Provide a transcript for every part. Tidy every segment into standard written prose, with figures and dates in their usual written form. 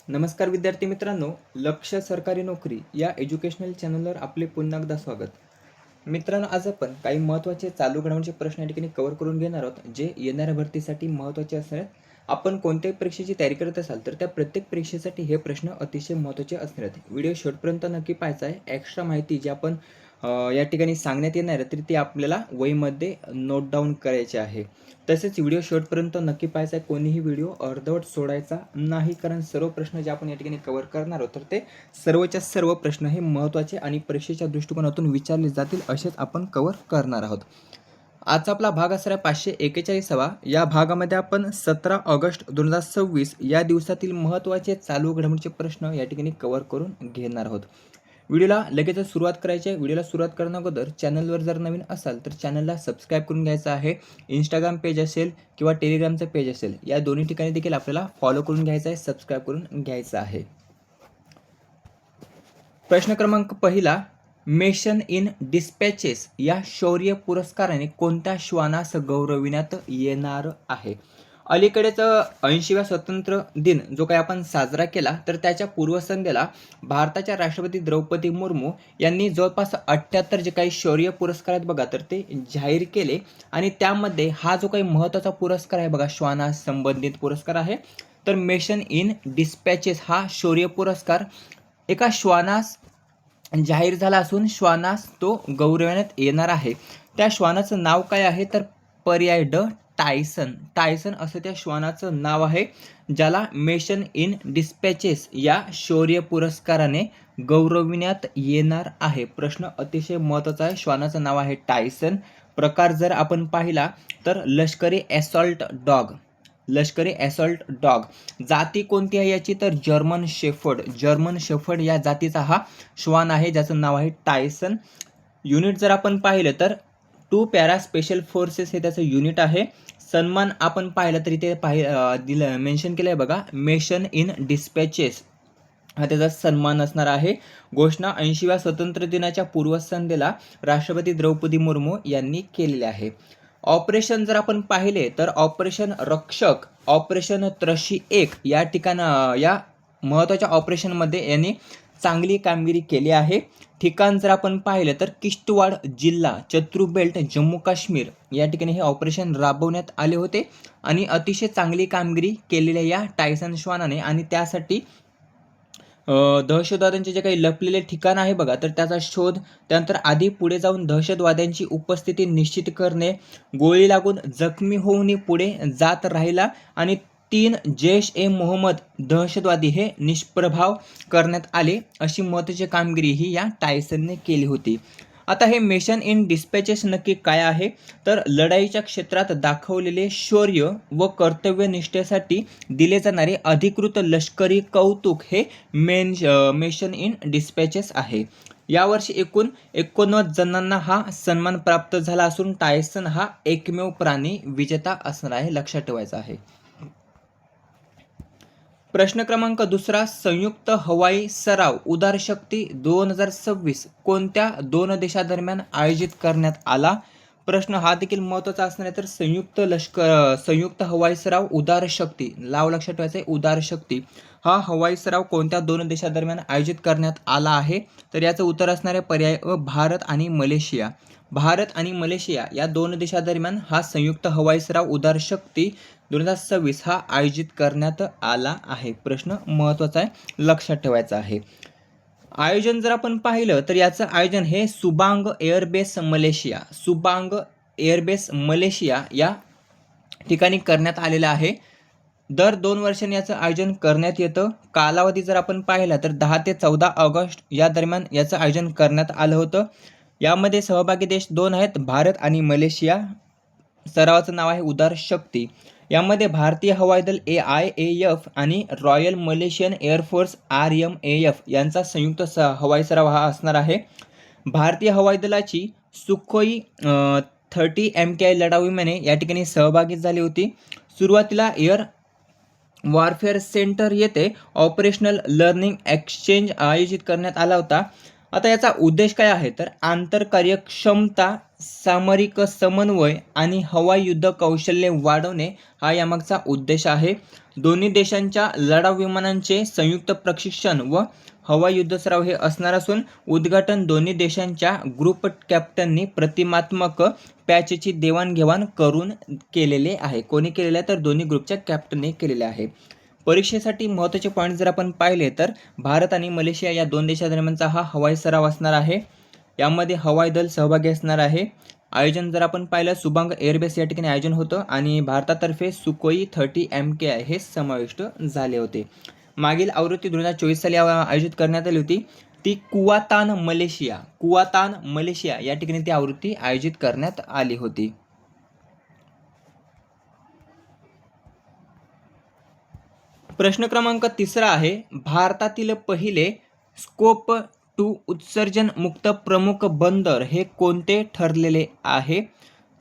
नमस्कार विद्यार्थी मित्रांनो, लक्ष सरकारी नोकरी या एज्युकेशनल चॅनलवर आपले पुन्हा एकदा स्वागत. मित्रांनो, आज आपण काही महत्त्वाचे चालू घडामोडींचे प्रश्न या ठिकाणी कव्हर करून घेणार आहोत, जे येणाऱ्या भरतीसाठी महत्त्वाचे असणार आहेत. आपण कोणत्याही परीक्षेची तयारी करत असाल तर त्या प्रत्येक परीक्षेसाठी हे प्रश्न अतिशय महत्त्वाचे असणार आहेत. व्हिडिओ शेवटपर्यंत नक्की पाहायचा आहे. एक्स्ट्रा माहिती जी आपण या ठिकाणी सांगण्यात येणार आहे तर ती आपल्याला वहीमध्ये नोट डाऊन करायची आहे. तसेच व्हिडिओ शेवटपर्यंत नक्की पाहायचा आहे. कोणीही व्हिडिओ अर्धवट सोडायचा नाही, कारण सर्व प्रश्न जे आपण या ठिकाणी कव्हर करणार आहोत तर ते सर्वच्या सर्व प्रश्न हे महत्त्वाचे आणि परीक्षेच्या दृष्टिकोनातून विचारले जातील असेच आपण कव्हर करणार आहोत. आजचा आपला भाग असणार आहे 541वा. या भागामध्ये आपण 17 ऑगस्ट 2026 या दिवसातील महत्त्वाचे चालू घडामोडीचे प्रश्न या ठिकाणी कव्हर करून घेणार आहोत. व्हिडिओला लगेचच सुरुवात करायची आहे. व्हिडिओला सुरुवात करण्या अगोदर चॅनलवर जर नवीन असाल तर चॅनलला सबस्क्राईब करून घ्यायचं आहे. इंस्टाग्राम पेज असेल किंवा टेलिग्रामचं पेज असेल, या दोन्ही ठिकाणी देखील आपल्याला फॉलो करून घ्यायचं आहे, सबस्क्राईब करून घ्यायचं आहे. प्रश्न क्रमांक पहिला, मेशन इन डिस्पॅचेस या शौर्य पुरस्काराने कोणत्या श्वानास गौरविण्यात येणार आहे? अलीकडेच 80व्या स्वातंत्र्य दिन जो काही आपण साजरा केला तर त्याच्या पूर्वसंध्येला भारताच्या राष्ट्रपती द्रौपदी मुर्मू यांनी जवळपास 78 जे काही शौर्य पुरस्कार आहेत बघा, तर ते जाहीर केले. आणि त्यामध्ये हा जो काही महत्त्वाचा पुरस्कार आहे बघा, श्वानास संबंधित पुरस्कार आहे. तर मेशन इन डिस्पॅचेस हा शौर्य पुरस्कार एका श्वानास जाहीर झाला असून श्वानास तो गौरवण्यात येणार आहे. त्या श्वानाचं नाव काय आहे? तर पर्याय ड, टायसन. टायसन असं त्या श्वानाचं नाव आहे, ज्याला मेशन इन डिस्पॅचेस या शौर्य पुरस्काराने गौरविण्यात येणार आहे. प्रश्न अतिशय महत्त्वाचा आहे. श्वानाचं नाव आहे टायसन. प्रकार जर आपण पाहिला तर लष्करी ॲसॉल्ट डॉग. लष्करी ॲसॉल्ट डॉग. जाती कोणती आहे याची? तर जर्मन शेफर्ड. जर्मन शेफर्ड या जातीचा हा श्वान आहे, ज्याचं नाव आहे टायसन. युनिट जर आपण पाहिलं तर 2 पॅरा स्पेशल फोर्सेस हे त्याचं युनिट आहे. सन्मान आपण पाहिलं तर इथे दिलं मेन्शन केलं आहे बघा, मेशन इन डिस्पॅचेस हा त्याचा सन्मान असणार आहे. घोषणा 80व्या स्वातंत्र्य दिनाच्या पूर्वसंध्येला राष्ट्रपती द्रौपदी मुर्मू यांनी केलेले आहे. ऑपरेशन जर आपण पाहिले तर ऑपरेशन रक्षक, ऑपरेशन त्रशी 1 या या महत्त्वाच्या ऑपरेशनमध्ये यांनी चांगली कामगिरी केली आहे. ठिकाण जर आपण पाहिलं तर किश्तवाड जिल्हा, चत्रू बेल्ट, जम्मू काश्मीर या ठिकाणी हे ऑपरेशन राबवण्यात आले होते. आणि अतिशय चांगली कामगिरी केलेल्या या टायसन श्वानाने, आणि त्यासाठी दहशतवाद्यांचे जे काही लपलेले ठिकाण आहे बघा, तर त्याचा शोध, त्यानंतर आधी पुढे जाऊन दहशतवाद्यांची उपस्थिती निश्चित करणे, गोळी लागून जखमी होऊन पुढे जात राहिला, आणि 3 जैश ए मोहम्मद दहशतवादी हे निष्प्रभाव करण्यात आले. अशी महत्त्वाची कामगिरी ही या टायसनने केली होती. आता हे मेशन इन डिस्पॅचेस नक्की काय आहे? तर लढाईच्या क्षेत्रात दाखवलेले शौर्य व कर्तव्यनिष्ठेसाठी दिले जाणारे अधिकृत लष्करी कौतुक हे मेशन इन डिस्पॅचेस आहे. यावर्षी एकूण 89 जणांना हा सन्मान प्राप्त झाला असून टायसन हा एकमेव प्राणी विजेता असणार आहे, लक्षात ठेवायचा आहे. प्रश्न क्रमांक दुसरा, संयुक्त हवाई सराव उदार शक्ती 2026 कोणत्या 2 देशादरम्यान आयोजित करण्यात आला? प्रश्न हा देखील महत्त्वाचा असणार आहे. तर संयुक्त हवाई सराव उदार शक्ती, नाव लक्षात ठेवायचं आहे, उदार शक्ती हा हवाई सराव कोणत्या 2 देशादरम्यान आयोजित करण्यात आला आहे? तर याचं उत्तर असणार आहे पर्याय भारत आणि मलेशिया. भारत आणि मलेशिया या 2 देशादरम्यान हा संयुक्त हवाई सराव उदार शक्ती 2026 हा आयोजित करण्यात आला आहे. प्रश्न महत्त्वाचा आहे, लक्षात ठेवायचा आहे. आयोजन जर आपण पाहिलं तर याचं आयोजन हे सुबांग एअरबेस मलेशिया, सुबांग एअरबेस मलेशिया या ठिकाणी करण्यात आलेलं आहे. दर 2 वर्षांनी याचं आयोजन करण्यात येतं. कालावधी जर आपण पाहिला तर 10 ते 14 ऑगस्ट या दरम्यान याचं आयोजन करण्यात आलं होतं. यामध्ये सहभागी देश 2 आहेत, भारत आणि मलेशिया. सरावाचं नाव आहे उदार शक्ती. यामध्ये भारतीय हवाई दल AIAF आणि रॉयल मलेशियन एअरफोर्स RMAF यांचा संयुक्त हवाई सराव हा असणार आहे. भारतीय हवाई दलाची सुखोई 30 MKI लढाऊ विमाने या ठिकाणी सहभागी झाली होती. सुरुवातीला एअर वॉरफेअर सेंटर येथे ऑपरेशनल लर्निंग एक्सचेंज आयोजित करण्यात आला होता. आता याचा उद्देश काय आहे? तर आंतरकार्यक्षमता, सामरिक समन्वय आणि हवाई युद्ध कौशल्य वाढवणे हा यामागचा उद्देश आहे. दोन्ही देशांच्या लढाऊ विमानांचे संयुक्त प्रशिक्षण व हवाई युद्धसराव हे असणार असून उद्घाटन दोन्ही देशांच्या ग्रुप कॅप्टननी प्रतिमात्मक पॅचची देवाणघेवाण करून केलेले आहे. कोणी केलेले आहे तर दोन्ही ग्रुपच्या कॅप्टनने केलेले आहे. परीक्षेसाठी महत्त्वाचे पॉईंट जर आपण पाहिले तर भारत आणि मलेशिया या दोन देशांदरम्यानचा हा हवाई सराव असणार आहे. यामध्ये हवाई दल सहभागी असणार आहे. आयोजन जर आपण पाहिलं शुभांग एअरबेस या ठिकाणी आयोजन होतं आणि भारतातर्फे सुकोई 30 MKI हे समाविष्ट झाले होते. मागील आवृत्ती 2024 साली आयोजित करण्यात आली होती. ती कुआतान मलेशिया या ठिकाणी ती आवृत्ती आयोजित करण्यात आली होती. प्रश्न क्रमांक 3 आहे, भारतातील पहिले स्कोप 2 उत्सर्जन मुक्त प्रमुख बंदर हे कोणते ठरलेले आहे?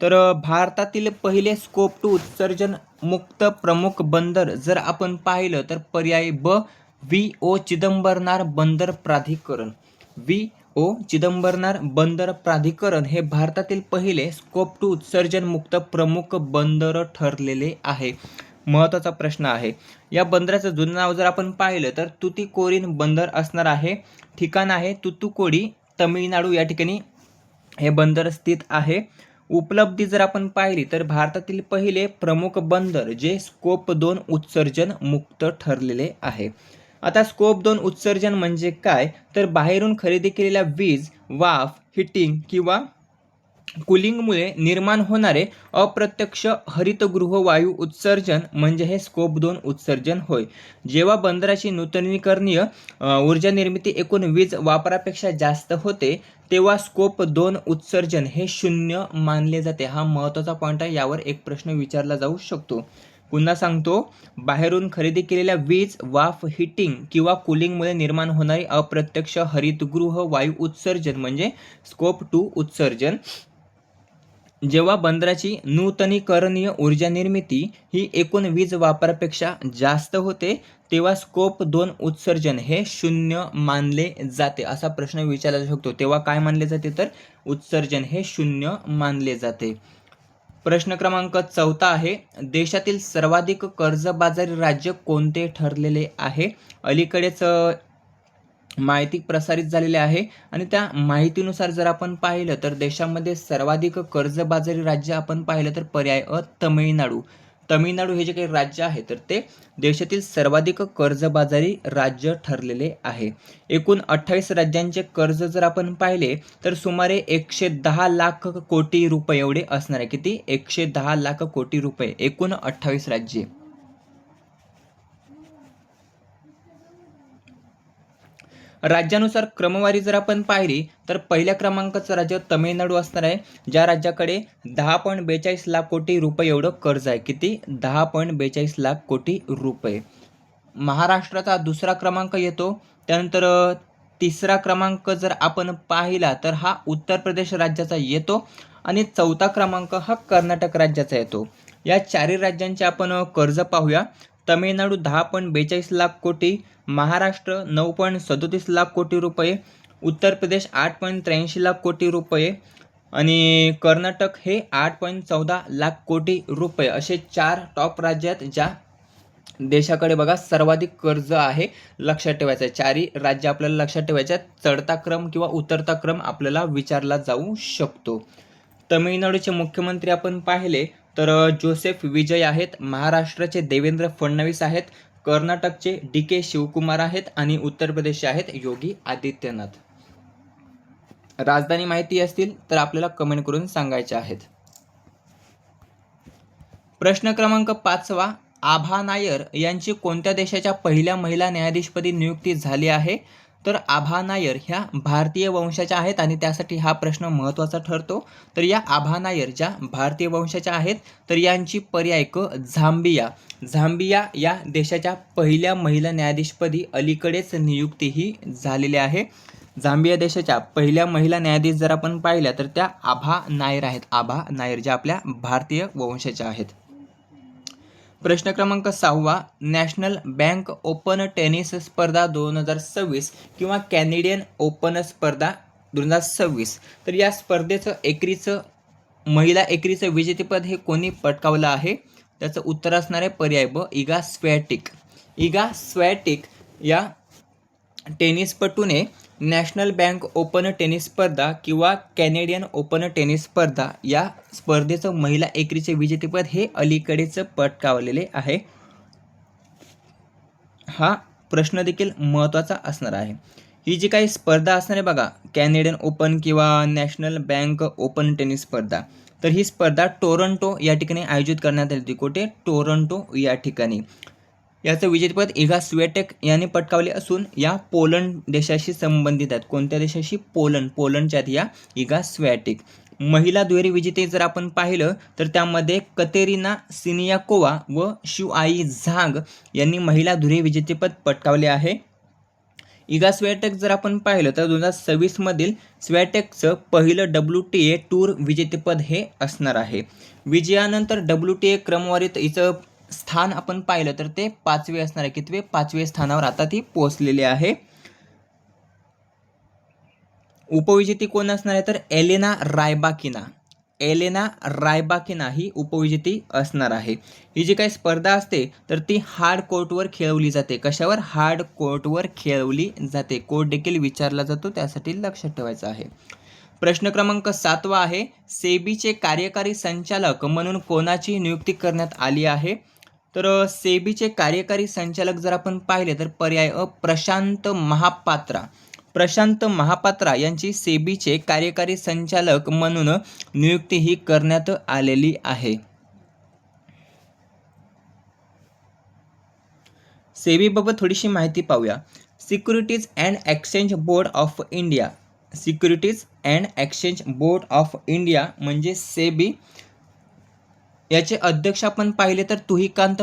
तर भारतातील पहिले स्कोप 2 उत्सर्जन मुक्त प्रमुख बंदर जर आपण पाहिलं तर पर्याय ब VO चिदंबरनार बंदर प्राधिकरण. VO चिदंबरनार बंदर प्राधिकरण हे भारतातील पहिले स्कोप 2 उत्सर्जन मुक्त प्रमुख बंदर ठरलेले आहे. महत्त्वाचा प्रश्न आहे. या बंदराचं जुनं नाव जर आपण पाहिलं तर तुतीकोरीन बंदर असणार आहे. ठिकाण आहे तुतुकोडी, तमिळनाडू या ठिकाणी हे बंदर स्थित आहे. उपलब्धी जर आपण पाहिली तर भारतातील पहिले प्रमुख बंदर जे स्कोप 2 उत्सर्जन मुक्त ठरलेले आहे. आता स्कोप 2 उत्सर्जन म्हणजे काय तर बाहेरून खरेदी केलेल्या वीज, वाफ, हिटिंग किंवा कूलिंगमुळे निर्माण होणारे अप्रत्यक्ष हरितगृह वायू उत्सर्जन म्हणजे हे स्कोप 2 उत्सर्जन होय. जेव्हा बंदराची नूतनीकरणीय ऊर्जा निर्मिती एकूण वीज वापरापेक्षा जास्त होते तेव्हा स्कोप 2 उत्सर्जन हे 0 मानले जाते. हा महत्त्वाचा पॉईंट आहे. यावर एक प्रश्न विचारला जाऊ शकतो. पुन्हा सांगतो, बाहेरून खरेदी केलेल्या वीज, वाफ, हिटिंग किंवा कूलिंगमुळे निर्माण होणारे अप्रत्यक्ष हरितगृह वायू उत्सर्जन म्हणजे स्कोप 2 उत्सर्जन. जेव्हा बंदराची नूतनीकरणीय ऊर्जा निर्मिती ही एकूण वीज वापरापेक्षा जास्त होते तेव्हा स्कोप 2 उत्सर्जन हे 0 मानले जाते. असा प्रश्न विचारला जाऊ शकतो. तेव्हा काय मानले जाते तर उत्सर्जन हे 0 मानले जाते. प्रश्न क्रमांक 4 आहे, देशातील सर्वाधिक कर्जबाजारी राज्य कोणते ठरलेले आहे? अलीकडेच माहिती प्रसारित झालेली आहे आणि त्या माहितीनुसार जर आपण पाहिलं तर देशामध्ये सर्वाधिक कर्जबाजारी राज्य आपण पाहिलं तर पर्याय अ तमिळनाडू. तमिळनाडू हे जे काही राज्य आहे तर ते देशातील सर्वाधिक कर्जबाजारी राज्य ठरलेले आहे. एकूण 28 राज्यांचे कर्ज जर आपण पाहिले तर सुमारे 110 लाख कोटी रुपये एवढे असणार आहे. किती? 110 लाख कोटी रुपये एकूण 28 राज्ये. राज्यानुसार क्रमवारी जर आपण पाहिली तर पहिल्या क्रमांकाचं राज्य तमिळनाडू असणार आहे, ज्या राज्याकडे 10.42 लाख कोटी रुपये एवढं कर्ज आहे. किती? 10.42 लाख कोटी रुपये. महाराष्ट्राचा दुसरा क्रमांक येतो. त्यानंतर तिसरा क्रमांक जर आपण पाहिला तर हा उत्तर प्रदेश राज्याचा येतो आणि चौथा क्रमांक हा कर्नाटक राज्याचा येतो. या चारही राज्यांचे आपण कर्ज पाहूया. तमिळनाडू 10.42 लाख कोटी, महाराष्ट्र 9.37 लाख कोटी रुपये, उत्तर प्रदेश 8.83 लाख कोटी रुपये आणि कर्नाटक हे 8.14 लाख कोटी रुपये असे 4 टॉप राज्य आहेत ज्या देशाकडे बघा सर्वाधिक कर्ज आहे. लक्षात ठेवायचं आहे. चारही राज्य आपल्याला लक्षात ठेवायचे आहेत. चढता क्रम किंवा उतरता क्रम आपल्याला विचारला जाऊ शकतो. तमिळनाडूचे मुख्यमंत्री आपण पाहिले तर जोसेफ विजय आहेत, महाराष्ट्राचे देवेंद्र फडणवीस आहेत, कर्नाटकचे DK शिवकुमार आहेत आणि उत्तर प्रदेशचे आहेत योगी आदित्यनाथ. राजधानी माहिती असतील तर आपल्याला कमेंट करून सांगायचे आहेत. प्रश्न क्रमांक 5, आभा नायर यांची कोणत्या देशाच्या पहिल्या महिला न्यायाधीशपदी नियुक्ती झाली आहे? तर आभा नायर ह्या भारतीय वंशाच्या आहेत आणि त्यासाठी हा प्रश्न महत्त्वाचा ठरतो. तर या आभा नायर ज्या भारतीय वंशाच्या आहेत तर यांची पर्याय क झांबिया या देशाच्या पहिल्या महिला न्यायाधीशपदी अलीकडेच नियुक्ती ही झालेली आहे. झांबिया देशाच्या पहिल्या महिला न्यायाधीश जर आपण पाहिल्या तर त्या आभा नायर आहेत. आभा नायर ज्या आपल्या भारतीय वंशाच्या आहेत. प्रश्न क्रमांक 6, नॅशनल बँक ओपन टेनिस स्पर्धा 2026 किंवा कॅनेडियन ओपन स्पर्धा 2026 तर या स्पर्धेचं महिला एकेरीचं विजेतेपद हे कोणी पटकावलं आहे? त्याचं उत्तर असणार आहे पर्याय ब इगा स्विॲटेक. इगा स्विॲटेक या टेनिसपटूने नॅशनल बँक ओपन टेनिस स्पर्धा किंवा कॅनेडियन ओपन टेनिस स्पर्धा या स्पर्धेचं महिला एकेरीचे विजेतेपद हे अलीकडेच पटकावलेले आहे. हा प्रश्न देखील महत्त्वाचा असणार आहे. ही जी काही स्पर्धा असणार आहे बघा, कॅनेडियन ओपन किंवा नॅशनल बँक ओपन टेनिस स्पर्धा, तर ही स्पर्धा टोरंटो या ठिकाणी आयोजित करण्यात आली होती. कुठे? टोरंटो या ठिकाणी. याचं विजेतेपद इगा स्विॲटेक यांनी पटकावले असून या पोलंड देशाशी संबंधित आहेत. कोणत्या देशाशी? पोलंड. पोलंडच्या आहेत या इगा स्विॲटेक. महिला दुहेरी विजेते जर आपण पाहिलं तर त्यामध्ये कतेरिना सिनियाकोवा व शुआई झांग यांनी महिला दुहेरी विजेतेपद पटकावले आहे. इगा स्विॲटेक जर आपण पाहिलं तर 2026 मधील स्विॲटेकचं पहिलं WTA टूर विजेतेपद हे असणार आहे. विजयानंतर WTA क्रमवारीत हिचं स्थान आपण पाहिलं तर ते 5वे असणार आहे. कितवे? 5वे स्थानावर आता ती पोहोचलेली आहे. उपविजेती कोण असणार आहे तर एलेना रायबाकिना. एलेना रायबाकिना ही उपविजेती असणार आहे. ही जी काही स्पर्धा असते तर ती हार्ड कोर्टवर खेळवली जाते. कशावर? हार्ड कोर्टवर खेळवली जाते. कोर्ट देखील विचारला जातो, त्यासाठी लक्षात ठेवायचं आहे. प्रश्न क्रमांक 7 आहे, सेबीचे कार्यकारी संचालक म्हणून कोणाची नियुक्ती करण्यात आली आहे? तर सेबीचे कार्यकारी संचालक जर आपण पाहिले तर पर्याय अ प्रशांत महापात्रा. प्रशांत महापात्रा यांची सेबीचे कार्यकारी संचालक म्हणून नियुक्ती ही करण्यात आलेली आहे. सेबीबाबत थोडीशी माहिती पाहूया. Securities and exchange board of India. Securities and exchange board of India म्हणजे सेबी. याचे अध्यक्ष आपण पाहिले तर तुहिकांत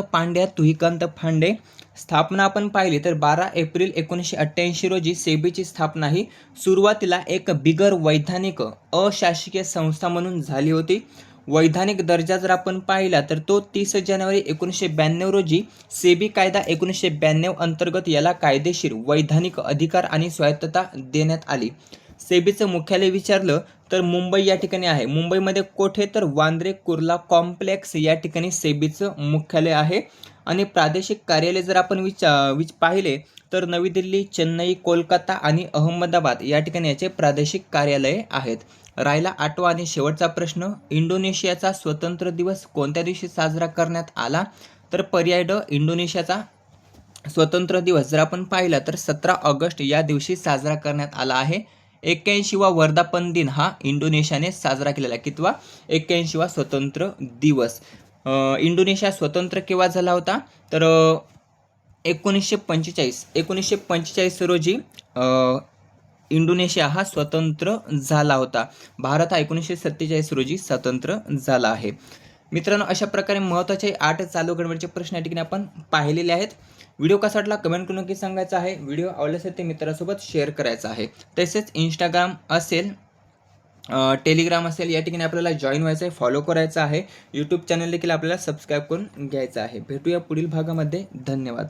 पांडे. स्थापना आपण पाहिली तर 12 एप्रिल 1988 रोजी सेबीची स्थापना ही सुरुवातीला एक बिगर वैधानिक अशासकीय संस्था म्हणून झाली होती. वैधानिक दर्जा जर आपण पाहिला तर तो 30 जानेवारी 1992 रोजी सेबी कायदा 1992 अंतर्गत याला कायदेशीर वैधानिक अधिकार आणि स्वायत्तता देण्यात आली. सेबीचं मुख्यालय विचारलं तर मुंबई या ठिकाणी आहे. मुंबईमध्ये कोठे? तर वांद्रे कुर्ला कॉम्प्लेक्स या ठिकाणी सेबीचं मुख्यालय आहे. आणि प्रादेशिक कार्यालय जर आपण पाहिले तर नवी दिल्ली, चेन्नई, कोलकाता आणि अहमदाबाद या ठिकाणी याचे प्रादेशिक कार्यालये आहेत. राहिला 8वा आणि शेवटचा प्रश्न, इंडोनेशियाचा स्वतंत्र दिवस कोणत्या दिवशी साजरा करण्यात आला? तर पर्याय ड इंडोनेशियाचा स्वतंत्र दिवस जर आपण पाहिला तर 17 ऑगस्ट या दिवशी साजरा करण्यात आला आहे. 81वा वर्धापन दिन हा इंडोनेशियाने साजरा केलेला. कितवा? 81वा स्वतंत्र दिवस. इंडोनेशिया स्वतंत्र केव्हा झाला होता? तर 1945 रोजी इंडोनेशिया हा स्वतंत्र झाला होता. भारत हा 1947 रोजी स्वतंत्र झाला आहे. मित्रांनो, अशा प्रकारे महत्त्वाचे 8 चालू घडामोडीचे प्रश्न या ठिकाणी आपण पाहिलेले आहेत. व्हिडिओ कसा वाटला कमेंट करून नक्की सांगायचं आहे. व्हिडिओ आवडला असेल ते मित्रांसोबत शेअर करायचा आहे. तसेच इंस्टाग्राम असेल, टेलिग्राम असेल या ठिकाणी आपल्याला जॉईन व्हायचं आहे, फॉलो करायचं आहे. यूट्यूब चॅनल देखील आपल्याला सबस्क्राईब करून घ्यायचं आहे. भेटूया पुढील भागामध्ये. धन्यवाद.